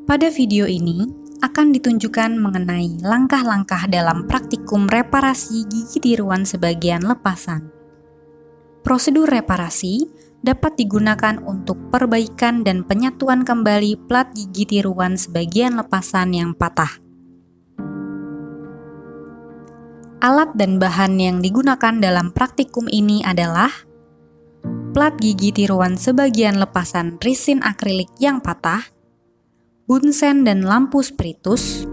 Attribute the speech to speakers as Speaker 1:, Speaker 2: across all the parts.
Speaker 1: Pada video ini akan ditunjukkan mengenai langkah-langkah dalam praktikum reparasi gigi tiruan sebagian lepasan. Prosedur reparasi dapat digunakan untuk perbaikan dan penyatuan kembali plat gigi tiruan sebagian lepasan yang patah. Alat dan bahan yang digunakan dalam praktikum ini adalah plat gigi tiruan sebagian lepasan resin akrilik yang patah, bunsen dan lampu spiritus,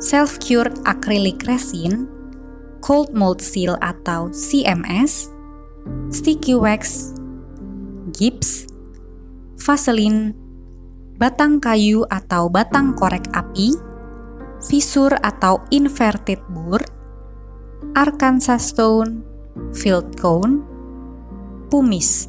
Speaker 1: self-cured acrylic resin, cold mold seal atau CMS, sticky wax, gips, vaselin, batang kayu atau batang korek api, visur atau inverted burr, Arkansas stone, field cone, pumice.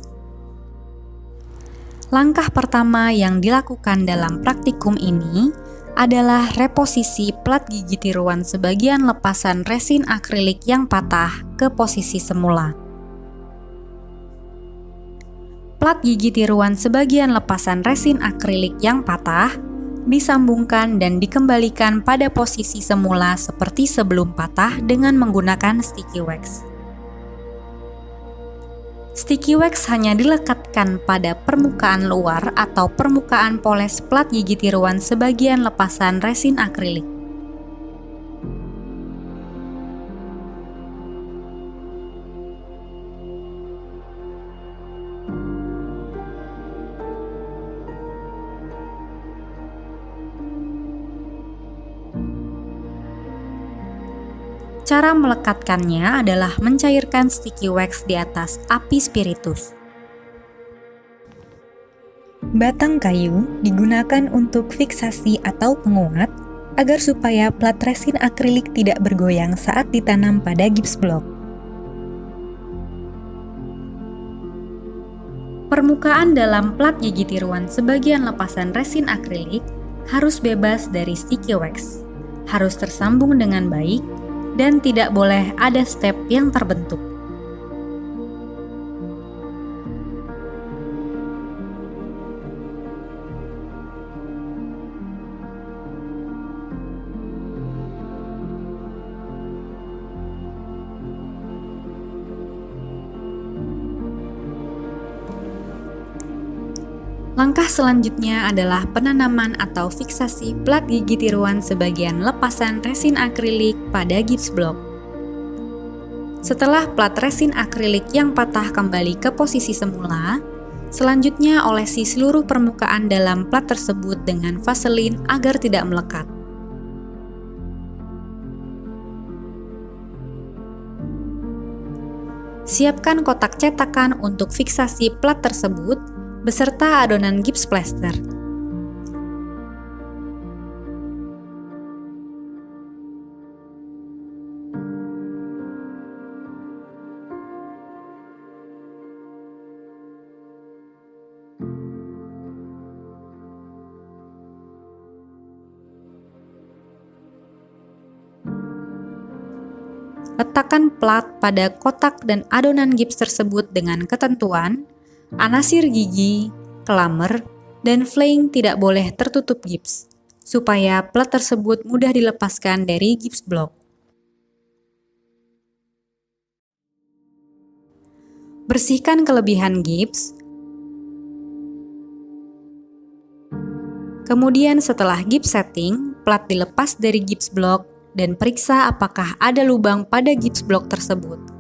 Speaker 1: Langkah pertama yang dilakukan dalam praktikum ini adalah reposisi plat gigi tiruan sebagian lepasan resin akrilik yang patah ke posisi semula. Plat gigi tiruan sebagian lepasan resin akrilik yang patah disambungkan dan dikembalikan pada posisi semula seperti sebelum patah dengan menggunakan sticky wax. Sticky wax hanya dilekatkan pada permukaan luar atau permukaan poles plat gigi tiruan sebagian lepasan resin akrilik. Cara melekatkannya adalah mencairkan sticky wax di atas api spiritus. Batang kayu digunakan untuk fiksasi atau penguat agar supaya plat resin akrilik tidak bergoyang saat ditanam pada gips blok. Permukaan dalam plat gigi tiruan sebagian lepasan resin akrilik harus bebas dari sticky wax, harus tersambung dengan baik, dan tidak boleh ada step yang terbentuk. Langkah selanjutnya adalah penanaman atau fiksasi plat gigi tiruan sebagian lepasan resin akrilik pada gips blok. Setelah plat resin akrilik yang patah kembali ke posisi semula, selanjutnya olesi seluruh permukaan dalam plat tersebut dengan vaselin agar tidak melekat. Siapkan kotak cetakan untuk fiksasi plat tersebut beserta adonan gips plester. Letakkan plat pada kotak dan adonan gips tersebut dengan ketentuan anasir gigi, kelamer, dan flank tidak boleh tertutup gips, supaya plat tersebut mudah dilepaskan dari gips blok. Bersihkan kelebihan gips. Kemudian setelah gips setting, plat dilepas dari gips blok dan periksa apakah ada lubang pada gips blok tersebut.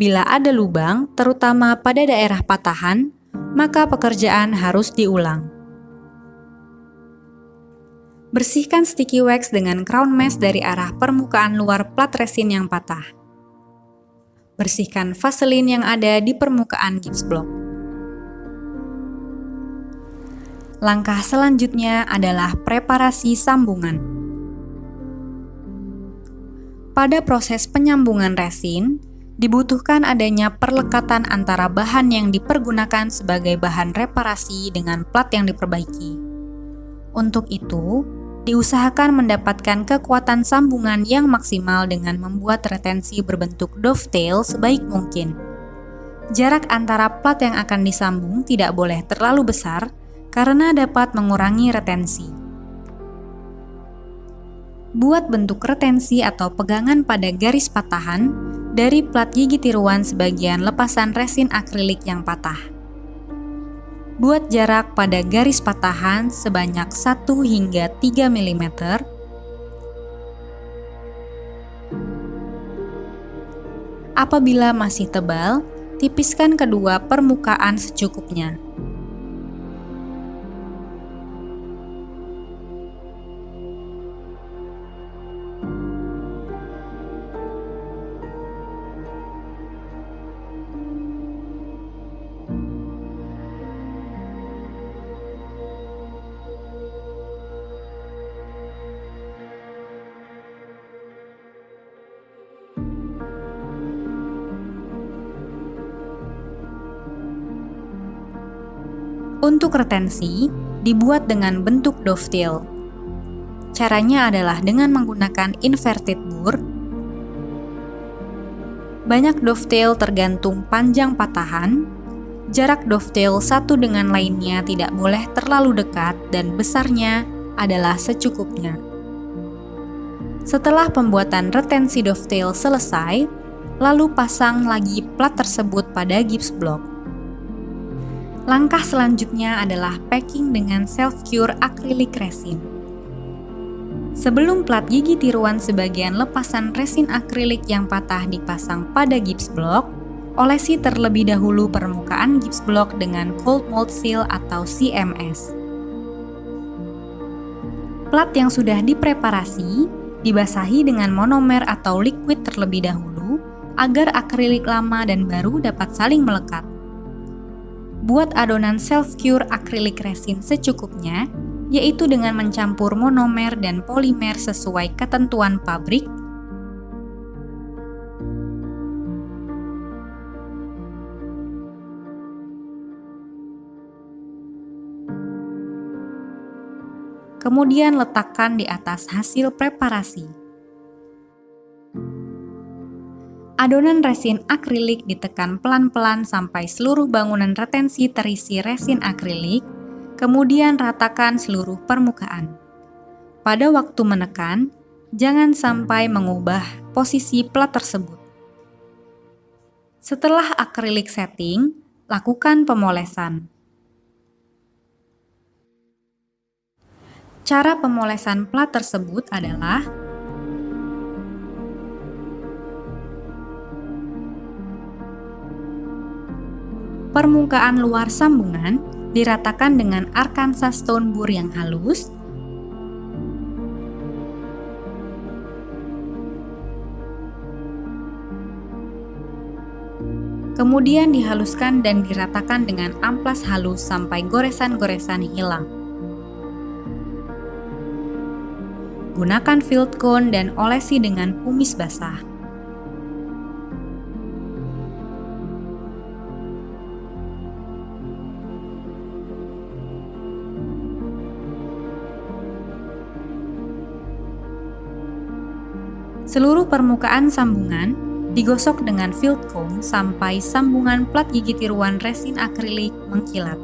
Speaker 1: Bila ada lubang, terutama pada daerah patahan, maka pekerjaan harus diulang. Bersihkan sticky wax dengan crown mesh dari arah permukaan luar plat resin yang patah. Bersihkan vaselin yang ada di permukaan gips blok. Langkah selanjutnya adalah preparasi sambungan. Pada proses penyambungan resin, dibutuhkan adanya perlekatan antara bahan yang dipergunakan sebagai bahan reparasi dengan plat yang diperbaiki. Untuk itu, diusahakan mendapatkan kekuatan sambungan yang maksimal dengan membuat retensi berbentuk dovetail sebaik mungkin. Jarak antara plat yang akan disambung tidak boleh terlalu besar, karena dapat mengurangi retensi. Buat bentuk retensi atau pegangan pada garis patahan dari plat gigi tiruan sebagian lepasan resin akrilik yang patah. Buat jarak pada garis patahan sebanyak 1 hingga 3 mm. Apabila masih tebal, tipiskan kedua permukaan secukupnya. Untuk retensi, dibuat dengan bentuk dovetail. Caranya adalah dengan menggunakan inverted burr. Banyak dovetail tergantung panjang patahan. Jarak dovetail satu dengan lainnya tidak boleh terlalu dekat dan besarnya adalah secukupnya. Setelah pembuatan retensi dovetail selesai, lalu pasang lagi plat tersebut pada gips block. Langkah selanjutnya adalah packing dengan self-cure acrylic resin. Sebelum plat gigi tiruan sebagian lepasan resin akrilik yang patah dipasang pada gips block, olesi terlebih dahulu permukaan gips block dengan cold mold seal atau CMS. Plat yang sudah dipreparasi dibasahi dengan monomer atau liquid terlebih dahulu agar akrilik lama dan baru dapat saling melekat. Buat adonan self-cure akrilik resin secukupnya, yaitu dengan mencampur monomer dan polimer sesuai ketentuan pabrik. Kemudian letakkan di atas hasil preparasi. Adonan resin akrilik ditekan pelan-pelan sampai seluruh bangunan retensi terisi resin akrilik, kemudian ratakan seluruh permukaan. Pada waktu menekan, jangan sampai mengubah posisi plat tersebut. Setelah akrilik setting, lakukan pemolesan. Cara pemolesan plat tersebut adalah permukaan luar sambungan diratakan dengan Arkansas stone burr yang halus. Kemudian dihaluskan dan diratakan dengan amplas halus sampai goresan-goresan hilang. Gunakan field cone dan olesi dengan kumis basah. Seluruh permukaan sambungan digosok dengan field cone sampai sambungan plat gigi tiruan resin akrilik mengkilat.